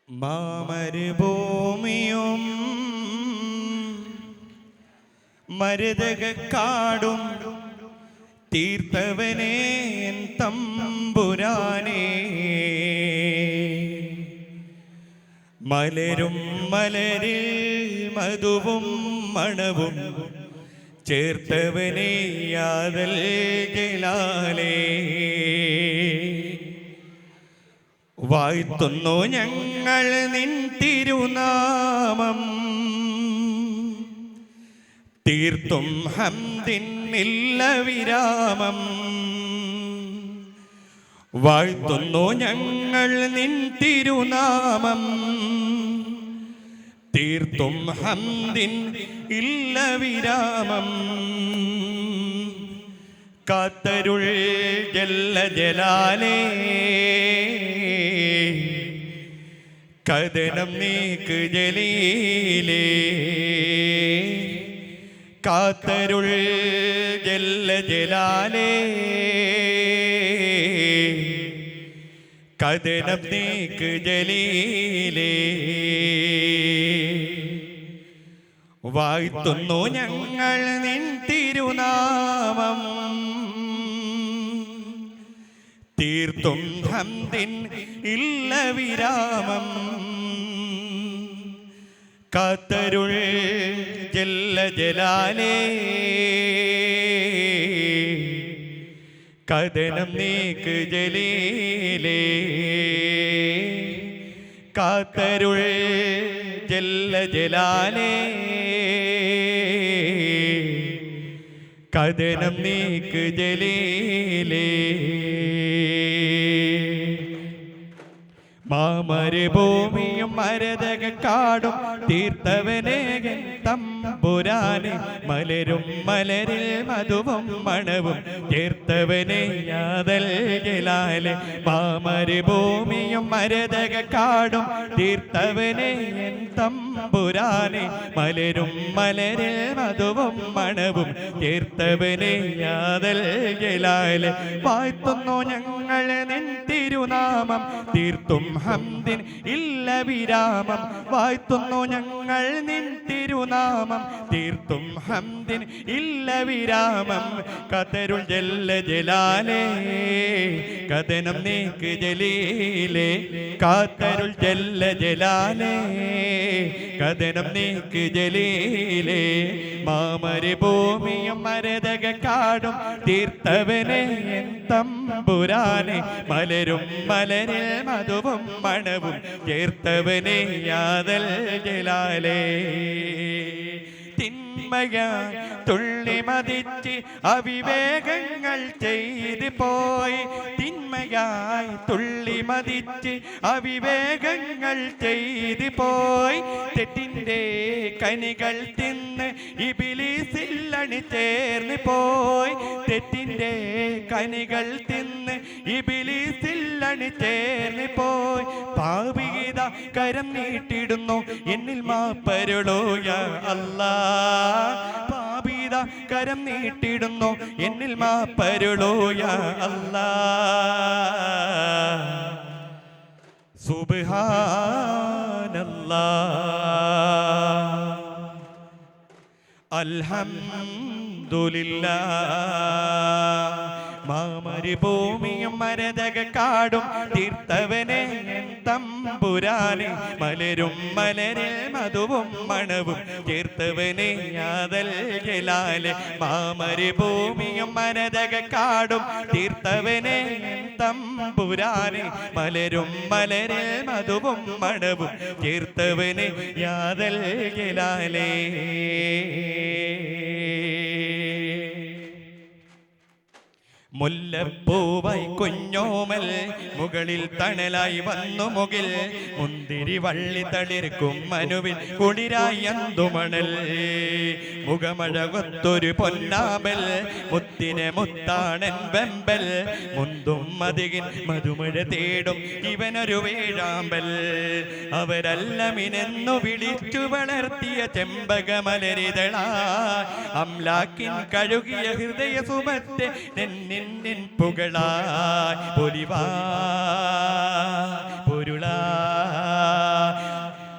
മാമരുഭൂമിയും മരുതകക്കാടും തീർത്തവനേ തമ്പുരാനേ, മലരും മലരിൽ മധുവും മണവും ചേർത്തവനേ യാദൽ ജലാലേ. വാഴ്ത്തുന്നു ഞങ്ങൾ നിൻ തിരുനാമം, തീർത്തും ഹംദിനില്ല വിരാമം. വാഴ്ത്തുന്നു ഞങ്ങൾ നിൻ തിരുനാമം, തീർത്തും ഹംദിൻ ഇല്ല വിരാമം. കാത്തരുൾ ജല്ല ജലാലേ, കദനം നീക്ക് ജലീലേ. കാത്തരുൾ ജല്ല ജലാലേ, കദനം നീക്ക് ജലീലേ. വാഴ്ത്തുന്നു ഞങ്ങൾ നിൻ തിരുനാമം, തീർത്തും ഹംദിൻ ഇല്ല വിരാമം. കാത്തരുൾ ജല്ല ജലാലേ, കദനം നീക്ക് ജലീലേ. കാത്തരുൾ ജല്ല ജലാലേ, കദനം നീക്ക് ജലീലേ. മാമരുഭൂമിയും മരതകക്കാടും തീർത്തവനേ തമ്പുരാനേ, മലരും മലരിൽ മധുവും മണവും ചേർത്തവനേ യാദൽ ജലാലേ. മാമരുഭൂമിയും മരതകക്കാടും തീർത്തവനേ തമ്പുരാനേ, മലരും മലരിൽ മധുവും മണവും ചേർത്തവനേ യാദൽ ജലാലേ. വാഴ്ത്തുന്നു ഞങ്ങൾ നിൻ തിരുനാമം, തീർത്തും ഹംദിൻ ഇല്ല വിരാമം. വാഴ്ത്തുന്നു ഞങ്ങൾ നിൻ തിരുനാമം, തീർത്തും ഹംദിൻ ഇല്ല വിരാമം. കതരുൾ ജല്ല ജലാലേ, കദനം നീക്ക് ജലീലേ. കാത്തരുൾ ജല്ല ജലാലേ, കദനം നീക്ക് ജലീലേ. മാമരുഭൂമിയും മരതകക്കാടും തീർത്തവനേ തമ്പുരാനേ, മലരും മലരിൽ മധുവും മണവും ചേർത്തവനേ യാദൽ ജലാലേ. തിന്മയായി തുള്ളി മതിച്ച് അവിവേകങ്ങൾ ചെയ്തു പോയി, തിന്മയായി തുള്ളി മതിച്ച് അവിവേകങ്ങൾ ചെയ്തു പോയി. തെറ്റിൻ്റെ കനികൾ തിന്ന് ഇബ്ലീസിൽ അണി ചേർന്ന് പോയി. തെറ്റിൻ്റെ കനികൾ തിന്ന് ഇബ്ലീസിൽ അണി ചേർന്ന് പോയി. പാപിത കരം നീട്ടിടുന്നു എന്നിൽ മാപ്പരുളോ യാ അല്ലാ. പാപിത കരം നീട്ടിടുന്നു എന്നിൽ മാപ്പരുളോ യാ അല്ലാ. സുബ്ഹാനല്ലാഹ് അൽഹംദുലില്ലാഹ്. മാമരുഭൂമിയും മരതകക്കാടും തീർത്തവനേ തമ്പുരാനേ, മലരും മലരിൽ മധുവും മണവും ചേർത്തവനേ യാദൽ ജലാലേ. മാമരുഭൂമിയും മരതകക്കാടും തീർത്തവനേ തമ്പുരാനേ, മലരും മലരിൽ മധുവും മണവും ചേർത്തവനേ യാദൽ ജലാലേ. മുല്ലപ്പൂവായി കുഞ്ഞോമൽ മുകളിൽ തണലായി വന്നു മുകിൽ, മുന്തിരി വള്ളി തളിർക്കും മനുവിൽ കുളിരായി അന്തുമണൽ. മുഖമഴകൊത്തൊരു പൊന്നാമ്പൽ, മുത്തിനെ മുത്താണൻ വെമ്പൽ. മുന്തും മതികിൻ മധുമഴ തേടും ഇവനൊരു വേഴാമ്പൽ. അവരല്ലമിനെന്നു വിളിച്ചു വളർത്തിയ ചെമ്പകമലരിതളായി, അംലാക്കിൻ കഴുകിയ ഹൃദയ സുമത്തെ നിന്നിൻ പുകളായി പൊലിവാ പൊരുളാ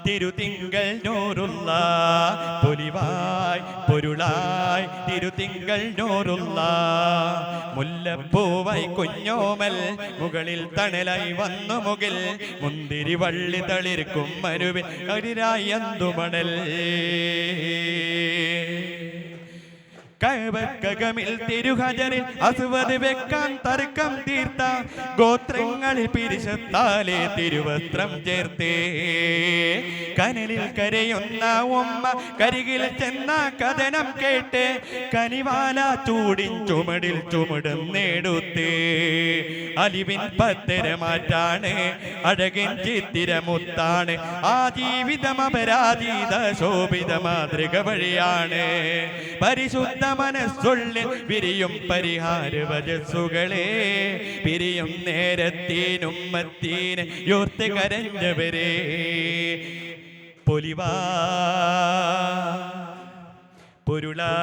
തിരുതിങ്കൾ നൂറുള്ള പൊലിവായ് പൊരുളായ് തിരുതിങ്കൾ നൂറുള്ള മുല്ലപ്പൂവായി കുഞ്ഞോമൽ മുകളിൽ തണലായി വന്നു മുകിൽ മുന്തിരി വള്ളി തളിർക്കും മരുവിൽ കരിരായി അന്തുമണൽ കഅബക്കകമിൽ തിരുഹജറിൽ അസ്വദ് വെക്കാൻ തർക്കം തീർത്ത ഗോത്രങ്ങളിൽ പിരിശത്താലെ തിരുവസ്ത്രം ചേർത്തേ കനലിൽ കരയുന്ന ഉമ്മ കരികിൽ ചെന്ന കഥനം കേട്ട് കനിവാല ചൂടിൻ ചുമടിൽ ചുമടും നേടുത്തേ അലിവിൻ പത്തരമാറ്റാണ് അഴകിൻ ചിത്തിരമുത്താണ് ആ ജീവിതം അപരാജിത ശോഭിത മാതൃക വഴിയാണ് പരിശുദ്ധ മനസ്സുള്ളിൽ വിരിയും പരിഹാര വജസ്സുകളെ പിരിയും നേരത്തിനും മത്തീന് യോർത്ത് കരഞ്ഞവരെ പൊലിവാ പൊരുളാ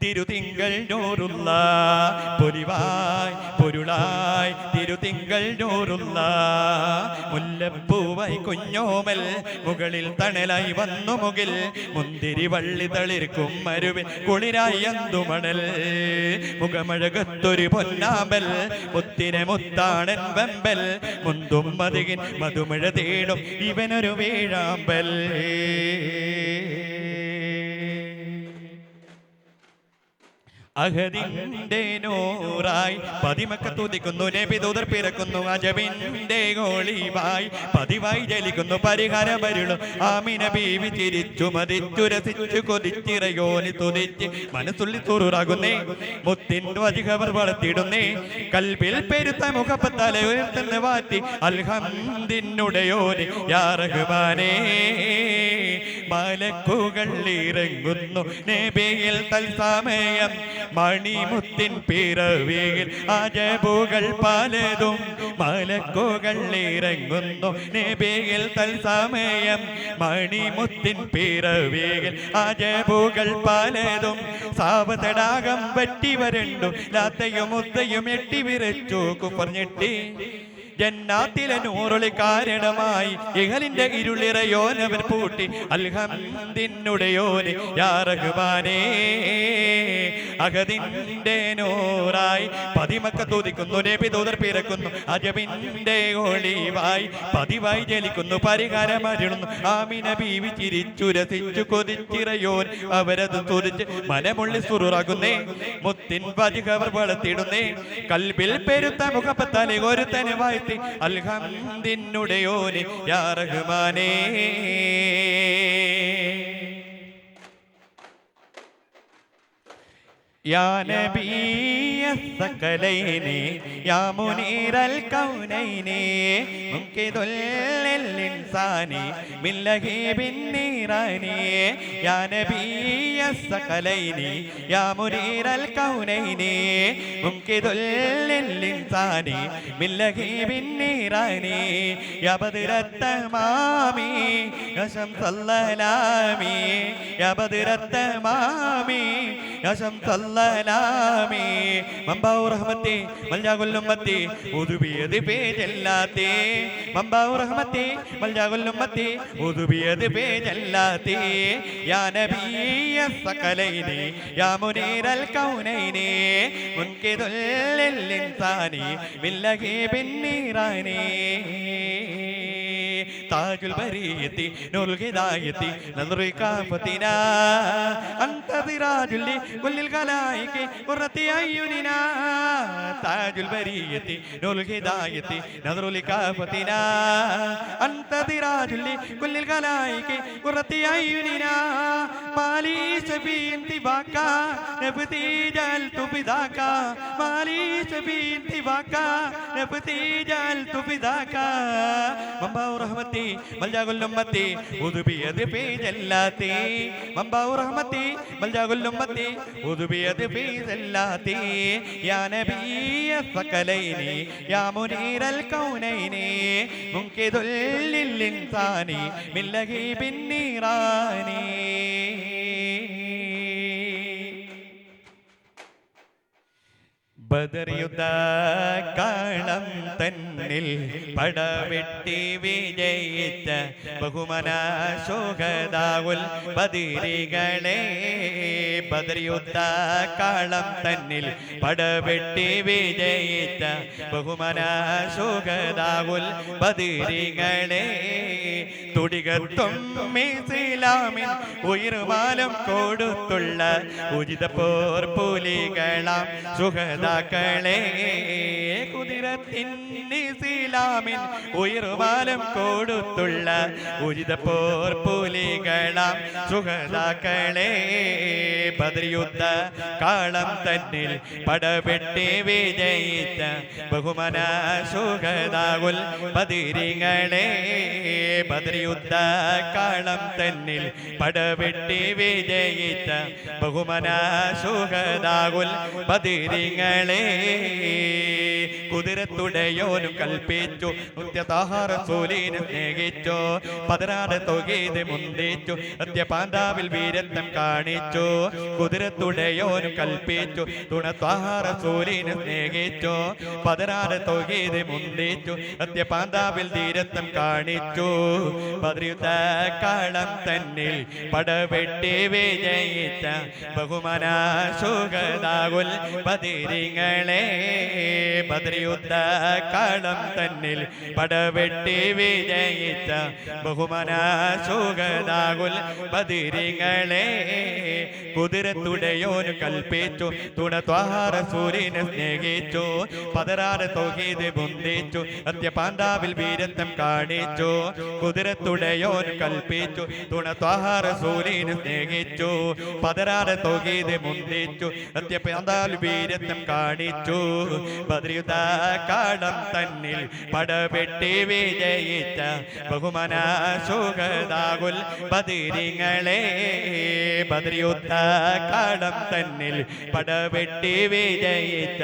തിരുതിങ്കൾ നൂറുള്ള പൊലിവായ് പൊരുളായ് തിരുതിങ്കൾ നൂറുള്ള മുല്ലപ്പൂവായി കുഞ്ഞോമൽ മുകളിൽ തണലായി വന്നു മുകിൽ മുന്തിരി വള്ളി തളിർക്കും മരുവിൽ കുളിരായി അന്തുമണൽ മുഖമഴകത്തൊരു പൊന്നാമ്പൽ മുത്തിനെ മുത്താണൻ വെമ്പൽ മുന്തും മതികിൻ മധുമഴ തേടും ഇവനൊരു വേഴാമ്പൽ അഹദിന്റെ നൂറായി പതിമക്ക തുതിക്കുന്നു നബി ദൂതർ പിറക്കുന്നു അജബിന്റെ ഗോളിവായി പതിവായി ജലിക്കുന്നു പരിഹാരമരുളും ആമിന ബീവി ചിരിച്ചു മതിച്ചു രസിച്ചു കൊതിച്ചിറയോനി തുതിച്ച് മനസ്സുള്ളി തുറുറാകുന്നേ മുത്തിൻ വജിഹവർ വളർത്തിടുന്നേ കൽബിൽ പെരുത്ത മുഖപ്പത്തല ഉയർത്തുന്ന വാറ്റി അൽഹംദിനുടയോനി യാ റഹ്മാനേ മലക്കുകൾ ഇറങ്ങുന്നു നബിയിൽ തൽസമയം മണിമുത്തിൻ പിറവിയിൽ അജബുകൾ പലതും മലക്കുകൾ ഇറങ്ങുന്നു നബിയിൽ തൽസമയം മണിമുത്തിൻ പിറവിയിൽ അജബുകൾ പലതും സാവതടാകം വറ്റി വരണ്ടു ലാത്തയും മുത്തയും എട്ടി വിരച്ചു കുപ്പർഞ്ഞെട്ടി ജന്നാത്തിലെ നൂറൊളി കാരണമായി ഇഹലിന്റെ ഇരുളിറയോനവൻ പൂട്ടി അൽഹംദിനുടയോന് യാ റഹ്മാനേ അഹദിന്റെ നൂറായി പതിമക്ക തുതിക്കുന്നു നബി ദൂതർ പിറക്കുന്നു അജബിന്റെ ഒളിവായി പതിവായി ജലിക്കുന്നു പരിഹാരമരുളുന്നു ആമിന ബീവി ചിരിച്ചു രസിച്ചു കൊതിച്ചിറയോൻ അവരത് തുതിച്ച് മനമുള്ളി സുറുറാകുന്നേ മുത്തിൻ വജിഹവർ വളർത്തിടുന്നേ കൽബിൽ പെരുത്ത മുഖപ്പത്താലെ ഒരുത്തനെ വാഴ്ത്തി അൽഹംദിനുടയോന് യാ റഹ്മാനേ യാ നബിയ സകലൈനി യാ മുനീറൽ കൗനൈനി മുൻകിദുൽ ഇൻസാനി മിൻ ലഹീബിൻ നീറാനി യാ നബിയ സകലൈനി യാ മുനീറൽ കൗനൈനി മുൻകിദുൽ ഇൻസാനി മിൻ ലഹീബിൻ നീറാനി യാ ബദ്റത്തമാമി യാ ശംസല്ലലാമി യാ ബദ്റത്തമാമി യാ ശംസല്ല മമ്പാവു റഹ്മത്തി മൽജാകുല്ലുമ്മത്തി ഉദുബിയത് പേജല്ലാത്തേ മമ്പാവു റഹ്മത്തി മൽജാകുല്ലുമ്മത്തി ഉദുബിയത് പേജല്ലാത്തേ യാ നബിയ സകലൈനി യാ മുനീറൽ കൗനൈനി മുൻകിദുൽ ഇൻസാനി മിൻ ലഹീബിൻ നീറാനി താജുൽ ബരിയത്തി നൂറുൽ ഹിദായത്തി നദറുൽ കാഫത്തിനാ അൻത സിറാജുൽ കുല്ലിൽ ഖലായികി ഖുറത്തി അയ്യുനിനാ താജുൽ ബരിയത്തി നൂറുൽ ഹിദായത്തി നദറുൽ കാഫത്തിനാ അൻത സിറാജുൽ കുല്ലിൽ ഖലായികി ഖുറത്തി അയ്യുനിനാ മാലി ശഫീൻ തിബാക നബ്തി ജൽതു ബിദാക മാലി ശഫീൻ തിബാക നബ്തി ജൽതു ബിദാക മമ്പാവു റഹ്മത്തി മൽജാകുല്ലുമ്മത്തി ഉദുബിയത് പേജല്ലാത്തേ മമ്പാവു റഹ്മത്തി മൽജാകുല്ലുമ്മത്തി ഉദുബിയത് പേജല്ലാത്തേ യാ നബിയ സകലൈനി യാ മുനീറൽ കൗനൈനി മുൻകിദുൽ ഇൻസാനി മിൻ ലഹീബിൻ നീറാനി ബദർ യുദ്ധ കാളം തന്നിൽ പടവെട്ടി വിജയിച്ച ബഹുമന ശോകദാവുൽ ബദരികളെ ബദർ യുദ്ധ കാളം തന്നിൽ പടവെട്ടി വിജയിച്ച ബഹുമന ശോകദാവുൽ ബദരികളെ തുടികത്തും ഇസ്ലാമിൻ ഉയർവാലം കൊടുത്തുള്ള ഉചിത പോർ പുലികളാം സുഹദാക്കളെ കുതിരത്തിൻ ഇസ്ലാമിൻ ഉയർവാലം കൊടുത്തുള്ള ഉചിത പോർ പുലികളാം സുഹദാക്കളെ ബദർ യുദ്ധ കാളം തന്നിൽ പടവെട്ടി വിജയിച്ച ബഹുമന സുഹദാവുൽ ബദരികളെ ബദർ യുദ്ധ കാളം തന്നിൽ പടവെട്ടി വിജയിച്ച ബഹുമന സുഹദാവുൽ ബദരികളെ കുതിരത്തുടയോനും കൽപ്പിച്ചു റസൂലിനെ സ്നേഹിച്ചു പതരാതെ തൊകീത് മുന്തിച്ചു സത്യപാന്താവിൽ വീരത്വം കാണിച്ചു കുതിരത്തുടയോനും കൽപ്പിച്ചു റസൂലിനെ സ്നേഹിച്ചു പതരാതെ തൊകീത് മുന്തിച്ചു സത്യപാന്താവിൽ ധീരത്വം കാണിച്ചു ബദർ യുദ്ധ കാളം തന്നിൽ പടവെട്ടി വിജയിച്ച ബഹുമന സുഹദാവുൽ ബദരികളെ ബദർ യുദ്ധ കാളം തന്നിൽ പടവെട്ടി വിജയിച്ച ബഹുമന സുഹദാവുൽ ബദരികളെ കുതിരത്തുടയോന് കൽപ്പിച്ചു റസൂലിനെ സ്നേഹിച്ചു പതരാതെ തൗഹീദ് ബുന്ദിച്ചു സത്യപാന്താവിൽ വീരത്വം കാണിച്ചു കുതിരത്തുടയോന് കൽപ്പിച്ചു റസൂലിനെ സ്നേഹിച്ചു പതരാതെ തൗഹീദ് ബുന്ദിച്ചു സത്യപാന്താവിൽ വീരത്വം കാണിച്ചു ബദർ യുദ്ധ കാളം തന്നിൽ പടവെട്ടി വിജയിച്ച ബഹുമന സുഹദാവുൽ ബദരികളെ ബദർ യുദ്ധ കാളം തന്നിൽ പടവെട്ടി വിജയിച്ച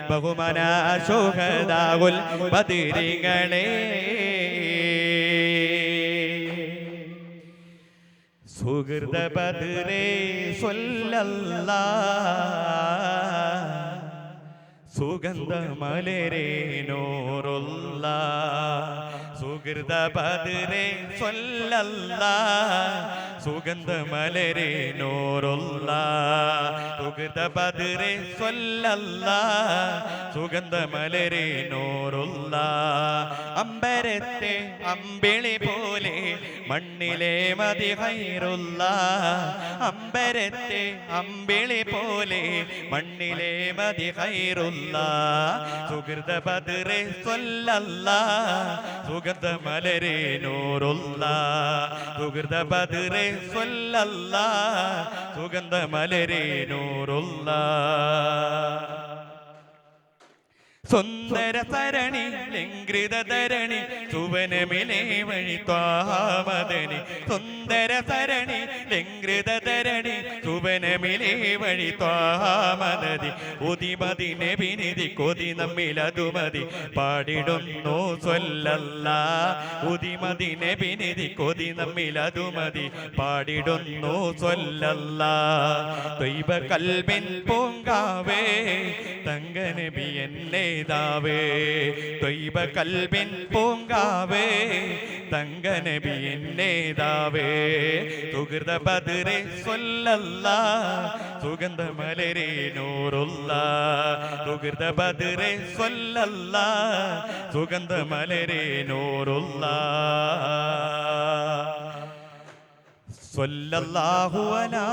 ബഹുമന സുഹദാവുൽ ബദരികളെ സുഹൃത ബദരേ സ്വല്ലല്ലാഹ് സുഗന്ധ മലരേ നൂറുള്ള സുഹൃത ബദരേ സ്വല്ലല്ലാഹ് സുഗന്ധ മലരേ നൂറുള്ള സുഹൃത ബദരേ സ്വല്ലല്ലാഹ് സുഗന്ധ മലരേ നൂറുള്ള അമ്പരത്തെ അമ്പിളി പോലെ മണ്ണിലെ മതി ഖൈറുള്ള അമ്പരത്തെ അമ്പിളി പോലെ മണ്ണിലെ മതി ഖൈറുള്ള സുഹൃത ബദരേ സ്വല്ലല്ലാഹ് സുഗന്ധ മലരേ നൂറുള്ള സുഹൃത ബദരേ സ്വല്ലല്ലാഹ് സുഗന്ധ മലരേ നൂറുള്ള സുന്ദര സരണി ലംഘൃത ധരണി സുവനമിലെ വഴി ത്വാമദനി സുന്ദര സരണി ലംഘൃത ധരണി സുവനമിലെ വഴി ത്വാമദി ഉദിമതി നബിനിധി കൊതി നമ്മിലതുമതി പാടിടുന്നു സ്വല്ലല്ലാഹ് ഉദിമതി നബിനിധി കൊതി നമ്മിലതുമതി പാടിടുന്നു സ്വല്ലല്ലാഹ് ത്വയ്ബ കൽബിൻ പൂങ്കാവേ തങ്ക നബി എന്നെ ദാവേ ത്വയ്ബ കൽബിൻ പൂങ്കാവേ തങ്ക നബി എന്നെ ദാവേ സുഹൃത ബദരേ സ്വല്ലല്ലാഹ് സുഗന്ധ മലരേ നൂറുള്ള സുഹൃത ബദരേ സ്വല്ലല്ലാഹ് സുഗന്ധ മലരേ നൂറുള്ള സ്വല്ലല്ലാഹു അലാ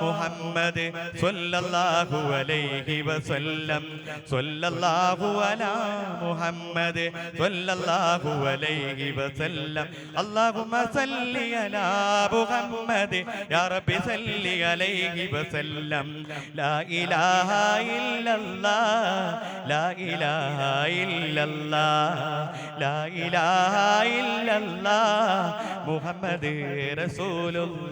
മുഹമ്മദ് സ്വല്ലല്ലാഹു അലൈഹി വസല്ലം സ്വല്ലല്ലാഹു അലാ മുഹമ്മദ് സ്വല്ലല്ലാഹു അലൈഹി വസല്ലം അല്ലാഹുമ്മ സല്ലി അലാ മുഹമ്മദ് യാ റബ്ബി സല്ലി അലൈഹി വസല്ലം ലാ ഇലാഹ ഇല്ലല്ലാഹ് ലാ ഇലാഹ ഇല്ലല്ലാഹ് ലാ ഇലാഹ ഇല്ലല്ലാഹ് മുഹമ്മദ് റസൂലുള്ളാഹ്